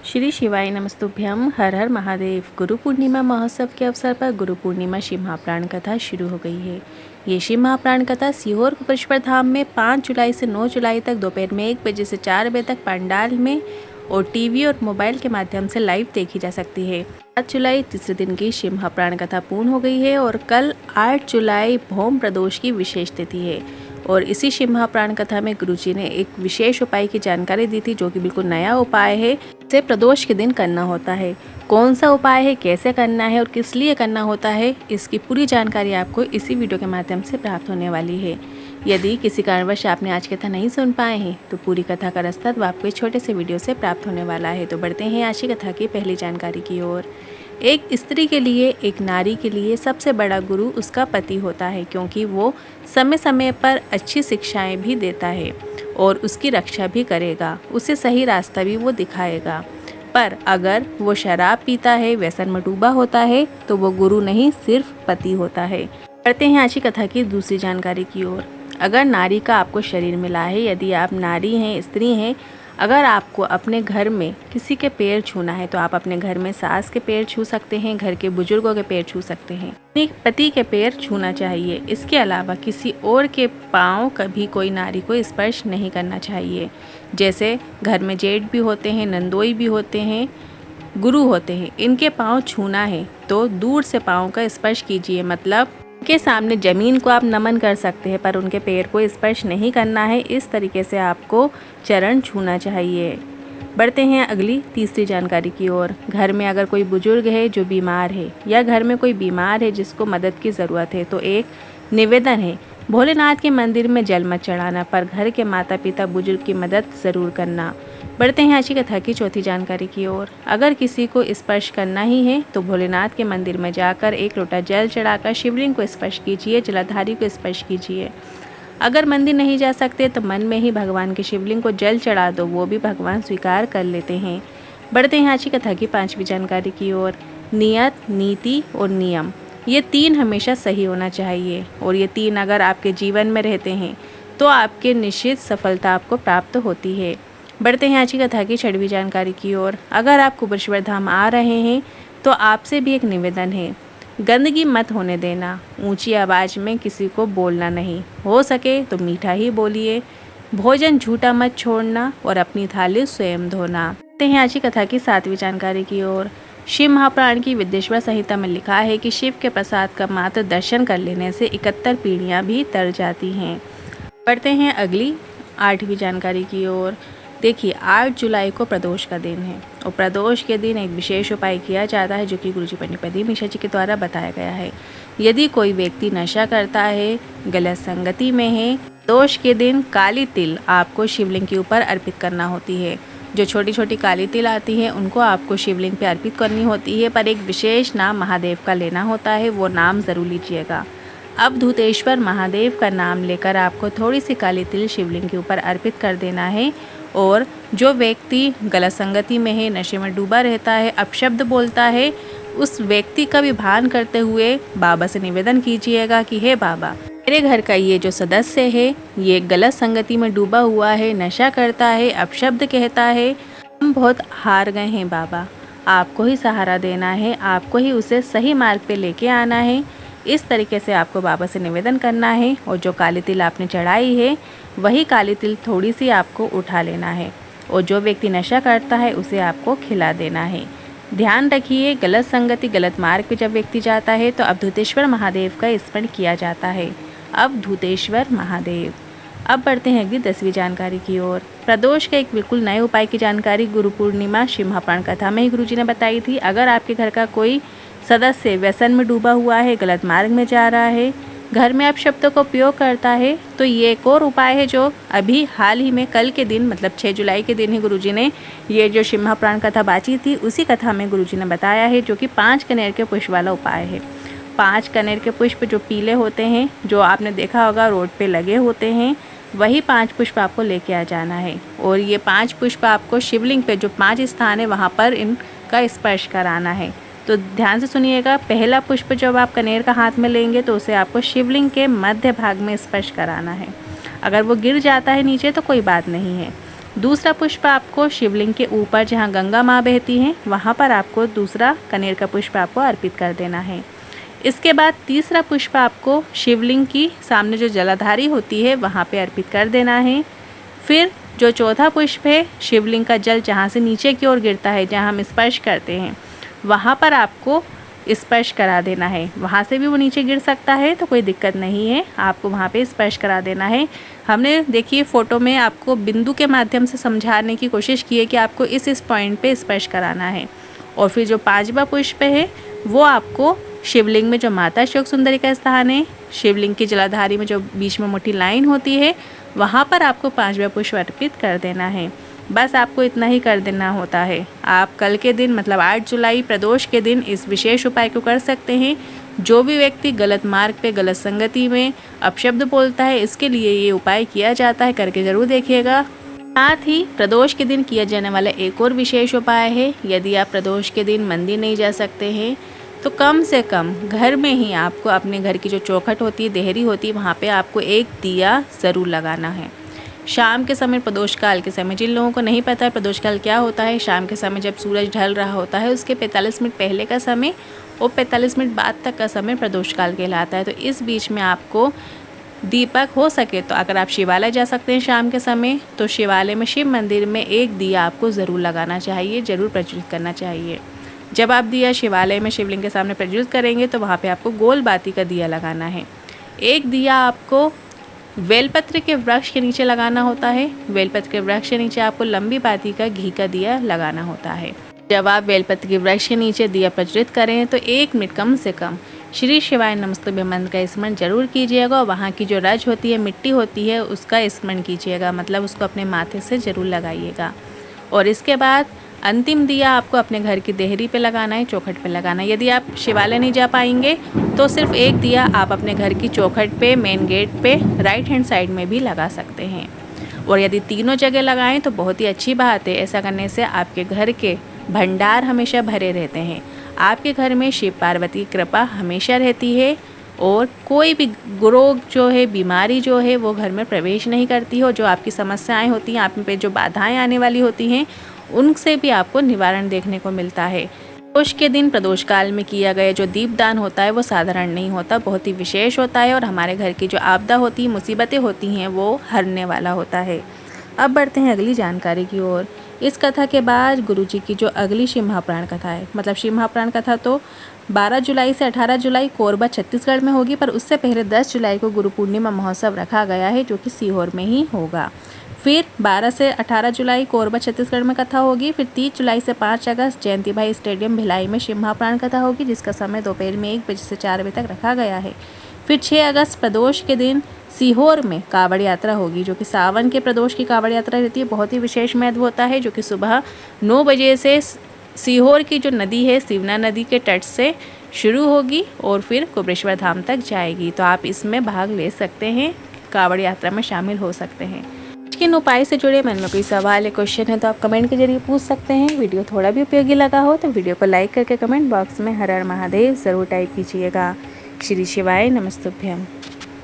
श्री शिवाय नमस्तुभ्यम। हर हर महादेव। गुरु पूर्णिमा महोत्सव के अवसर पर गुरु पूर्णिमा शिव महाप्राण कथा शुरू हो गई है। ये शिव महाप्राण कथा सीहोर कुपेश्वर धाम में 5 जुलाई से 9 जुलाई तक दोपहर में 1 बजे से 4 बजे तक पंडाल में और टीवी और मोबाइल के माध्यम से लाइव देखी जा सकती है। 7 जुलाई तीसरे दिन की शिव महाप्राण कथा पूर्ण हो गई है और कल 8 जुलाई भौम प्रदोष की विशेष तिथि है। और इसी शिव महाप्राण कथा में गुरुजी ने एक विशेष उपाय की जानकारी दी थी, जो कि बिल्कुल नया उपाय है। इसे प्रदोष के दिन करना होता है। कौन सा उपाय है, कैसे करना है और किस लिए करना होता है, इसकी पूरी जानकारी आपको इसी वीडियो के माध्यम से प्राप्त होने वाली है। यदि किसी कारणवश आपने आज कथा नहीं सुन पाए हैं तो पूरी कथा का रसद आपको इस छोटे से वीडियो से प्राप्त होने वाला है। तो बढ़ते हैं आज की कथा की पहली जानकारी की ओर। एक स्त्री के लिए, एक नारी के लिए सबसे बड़ा गुरु उसका पति होता है, क्योंकि वो समय समय पर अच्छी शिक्षाएं भी देता है और उसकी रक्षा भी करेगा, उसे सही रास्ता भी वो दिखाएगा। पर अगर वो शराब पीता है, व्यसन में डूबा होता है, तो वो गुरु नहीं, सिर्फ पति होता है। बढ़ते हैं आज की कथा की दूसरी जानकारी की ओर। अगर नारी का आपको शरीर मिला है, यदि आप नारी हैं, स्त्री हैं, अगर आपको अपने घर में किसी के पैर छूना है तो आप अपने घर में सास के पैर छू सकते हैं, घर के बुजुर्गों के पैर छू सकते हैं। अपने पति के पैर छूना चाहिए। इसके अलावा किसी और के पाँव कभी कोई नारी को स्पर्श नहीं करना चाहिए। जैसे घर में जेठ भी होते हैं, नंदोई भी होते हैं, गुरु होते हैं, इनके पाँव छूना है तो दूर से पाँव का स्पर्श कीजिए। मतलब के सामने जमीन को आप नमन कर सकते हैं पर उनके पैर को स्पर्श नहीं करना है। इस तरीके से आपको चरण छूना चाहिए। बढ़ते हैं अगली तीसरी जानकारी की ओर। घर में अगर कोई बुजुर्ग है जो बीमार है या घर में कोई बीमार है जिसको मदद की ज़रूरत है, तो एक निवेदन है, भोलेनाथ के मंदिर में जल मत चढ़ाना, पर घर के माता पिता बुजुर्ग की मदद ज़रूर करना। बढ़ते हैं आज की कथा की चौथी जानकारी की ओर। अगर किसी को स्पर्श करना ही है तो भोलेनाथ के मंदिर में जाकर 1 लोटा जल चढ़ाकर शिवलिंग को स्पर्श कीजिए, जलाधारी को स्पर्श कीजिए। अगर मंदिर नहीं जा सकते तो मन में ही भगवान के शिवलिंग को जल चढ़ा दो, वो भी भगवान स्वीकार कर लेते हैं। बढ़ते हैं आज की कथा की 5वीं जानकारी की ओर। नियत, नीति और नियम, ये 3 हमेशा सही होना चाहिए और ये 3 अगर आपके जीवन में रहते हैं तो आपके निश्चित सफलता आपको प्राप्त होती है। बढ़ते हैं आज की कथा की 6वीं जानकारी की ओर। अगर आप कुपेश्वर धाम आ रहे हैं तो आपसे भी एक निवेदन है, गंदगी मत होने देना, ऊंची आवाज़ में किसी को बोलना नहीं, हो सके तो मीठा ही बोलिए, भोजन झूठा मत छोड़ना और अपनी थाली स्वयं धोना। बढ़ते हैं आज की कथा की 7वीं जानकारी की ओर। शिव महाप्राण की विद्येश्वर संहिता में लिखा है कि शिव के प्रसाद का मात्र दर्शन कर लेने से 71 पीढ़ियाँ भी तर जाती हैं। बढ़ते हैं अगली 8वीं जानकारी की ओर। देखिए, 8 जुलाई को प्रदोष का दिन है और प्रदोष के दिन एक विशेष उपाय किया जाता है, जो कि गुरुजी पंडित प्रदीप मिश्रा जी के द्वारा बताया गया है। यदि कोई व्यक्ति नशा करता है, गलत संगति में है, प्रदोष के दिन काली तिल आपको शिवलिंग के ऊपर अर्पित करना होती है। जो छोटी छोटी काली तिल आती है उनको आपको शिवलिंग पे अर्पित करनी होती है, पर एक विशेष नाम महादेव का लेना होता है, वो नाम ज़रूर लीजिएगा। अब धूतेश्वर महादेव का नाम लेकर आपको थोड़ी सी काली तिल शिवलिंग के ऊपर अर्पित कर देना है। और जो व्यक्ति गलत संगति में है, नशे में डूबा रहता है, अपशब्द बोलता है, उस व्यक्ति का भी भान करते हुए बाबा से निवेदन कीजिएगा कि हे बाबा, मेरे घर का ये जो सदस्य है ये गलत संगति में डूबा हुआ है, नशा करता है, अपशब्द कहता है, हम बहुत हार गए हैं बाबा, आपको ही सहारा देना है, आपको ही उसे सही मार्ग पे लेके आना है। इस तरीके से आपको बाबा से निवेदन करना है और जो काली तिल आपने चढ़ाई है वही काली तिल थोड़ी सी आपको उठा लेना है और जो व्यक्ति नशा करता है उसे आपको खिला देना है। ध्यान रखिए, गलत संगति, गलत मार्ग पे जब व्यक्ति जाता है तो अवधूतेश्वर महादेव का स्मरण किया जाता है। अवधूतेश्वर महादेव। अब बढ़ते हैं अगली 10वीं जानकारी की ओर। प्रदोष का एक बिल्कुल नए उपाय की जानकारी गुरु पूर्णिमा शिव महाप्राण कथा में ही गुरुजी ने बताई थी। अगर आपके घर का कोई सदस्य व्यसन में डूबा हुआ है, गलत मार्ग में जा रहा है, घर में अपशब्दों का उपयोग करता है, तो ये एक और उपाय है जो अभी हाल ही में कल के दिन, मतलब 6 जुलाई के दिन ही गुरुजी ने ये जो शिव महाप्राण कथा बाँची थी, उसी कथा में गुरुजी ने बताया है, जो कि 5 कनेर के पुष्प वाला उपाय है। 5 कनेर के पुष्प जो पीले होते हैं, जो आपने देखा होगा रोड पे लगे होते हैं, वही 5 पुष्प आपको लेके आ जाना है और ये 5 पुष्प आपको शिवलिंग पे जो 5 स्थान है वहाँ पर इनका स्पर्श कराना है। तो ध्यान से सुनिएगा, पहला पुष्प जब आप कनेर का हाथ में लेंगे तो उसे आपको शिवलिंग के मध्य भाग में स्पर्श कराना है। अगर वो गिर जाता है नीचे तो कोई बात नहीं है, दूसरा पुष्प आपको शिवलिंग के ऊपर जहाँ गंगा माँ बहती हैं वहाँ पर आपको दूसरा कनेर का पुष्प आपको अर्पित कर देना है। इसके बाद तीसरा पुष्प आपको शिवलिंग की सामने जो जलाधारी होती है वहाँ पे अर्पित कर देना है। फिर जो चौथा पुष्प है, शिवलिंग का जल जहाँ से नीचे की ओर गिरता है, जहाँ हम स्पर्श करते हैं, वहाँ पर आपको स्पर्श करा देना है। वहाँ से भी वो नीचे गिर सकता है तो कोई दिक्कत नहीं है, आपको वहाँ पे स्पर्श करा देना है। हमने देखिए फ़ोटो में आपको बिंदु के माध्यम से समझाने की कोशिश की है कि आपको इस पॉइंट पे स्पर्श कराना है। और फिर जो पांचवा पुष्प है वो आपको शिवलिंग में जो माता अशोक सुंदरी का स्थान है, शिवलिंग की जलाधारी में जो बीच में मोटी लाइन होती है, वहाँ पर आपको पांचवा पुष्प अर्पित कर देना है। बस आपको इतना ही कर देना होता है। आप कल के दिन मतलब 8 जुलाई प्रदोष के दिन इस विशेष उपाय को कर सकते हैं। जो भी व्यक्ति गलत मार्ग पे, गलत संगति में अपशब्द बोलता है, इसके लिए ये उपाय किया जाता है, करके ज़रूर देखिएगा। साथ ही प्रदोष के दिन किया जाने वाला एक और विशेष उपाय है, यदि आप प्रदोष के दिन मंदिर नहीं जा सकते हैं तो कम से कम घर में ही आपको अपने घर की जो चौखट होती है, देहरी होती है, वहाँ पे आपको एक दिया ज़रूर लगाना है। शाम के समय, प्रदोष काल के समय, जिन लोगों को नहीं पता है प्रदोष काल क्या होता है, शाम के समय जब सूरज ढल रहा होता है उसके 45 मिनट पहले का समय और 45 मिनट बाद तक का समय प्रदोष काल कहलाता है। तो इस बीच में आपको दीपक हो सके तो अगर आप शिवालय जा सकते हैं शाम के समय, तो शिवालय में शिव मंदिर में एक दिया आपको ज़रूर लगाना चाहिए, ज़रूर प्रज्वलित करना चाहिए। जब आप दिया शिवालय में शिवलिंग के सामने प्रज्वलित करेंगे तो वहाँ पे आपको गोल बाती का दिया लगाना है। एक दिया आपको बेलपत्र के वृक्ष के नीचे लगाना होता है। बेलपत्र के वृक्ष के नीचे आपको लंबी बाती का घी का दिया लगाना होता है। जब आप बेलपत्र के वृक्ष के नीचे दिया प्रज्वलित करें तो 1 मिनट कम से कम श्री शिवाय नमस्तुभ्यं मंत्र का स्मरण जरूर कीजिएगा। और वहाँ की जो रज होती है, मिट्टी होती है, उसका स्मरण कीजिएगा, मतलब उसको अपने माथे से ज़रूर लगाइएगा। और इसके बाद अंतिम दिया आपको अपने घर की देहरी पे लगाना है, चौखट पे लगाना है। यदि आप शिवालय नहीं जा पाएंगे तो सिर्फ एक दिया आप अपने घर की चौखट पे, मेन गेट पे राइट हैंड साइड में भी लगा सकते हैं। और यदि तीनों जगह लगाएं तो बहुत ही अच्छी बात है। ऐसा करने से आपके घर के भंडार हमेशा भरे रहते हैं, आपके घर में शिव पार्वती की कृपा हमेशा रहती है और कोई भी रोग जो है, बीमारी जो है वो घर में प्रवेश नहीं करती हो। जो आपकी समस्याएं होती हैं, आप पे जो बाधाएं आने वाली होती हैं, उनसे भी आपको निवारण देखने को मिलता है। प्रदोष के दिन प्रदोष काल में किया गया जो दीपदान होता है वो साधारण नहीं होता, बहुत ही विशेष होता है और हमारे घर की जो आपदा होती है, मुसीबतें होती हैं, वो हरने वाला होता है। अब बढ़ते हैं अगली जानकारी की ओर। इस कथा के बाद गुरुजी की जो अगली शिव महापुराण कथा है, मतलब शिव महापुराण कथा तो 12 जुलाई से 18 जुलाई कोरबा छत्तीसगढ़ में होगी, पर उससे पहले 10 जुलाई को गुरु पूर्णिमा महोत्सव रखा गया है जो कि सीहोर में ही होगा। फिर 12 से 18 जुलाई कोरबा छत्तीसगढ़ में कथा होगी। फिर 30 जुलाई से 5 अगस्त जयंती भाई स्टेडियम भिलाई में शिव महापुराण कथा होगी, जिसका समय दोपहर में 1 बजे से 4 बजे तक रखा गया है। फिर 6 अगस्त प्रदोष के दिन सीहोर में कावड़ यात्रा होगी, जो कि सावन के प्रदोष की कावड़ यात्रा रहती है। बहुत ही विशेष महत्व होता है, जो कि सुबह 9 बजे से सीहोर की जो नदी है, शिवना नदी के तट से शुरू होगी और फिर कुबरेश्वर धाम तक जाएगी। तो आप इसमें भाग ले सकते हैं, कावड़ यात्रा में शामिल हो सकते हैं। किन उपाय से जुड़े मन में कोई सवाल या क्वेश्चन है तो आप कमेंट के जरिए पूछ सकते हैं। वीडियो थोड़ा भी उपयोगी लगा हो तो वीडियो को लाइक करके कमेंट बॉक्स में हर हर महादेव ज़रूर टाइप कीजिएगा। श्री शिवाय नमस्तुभ्यं।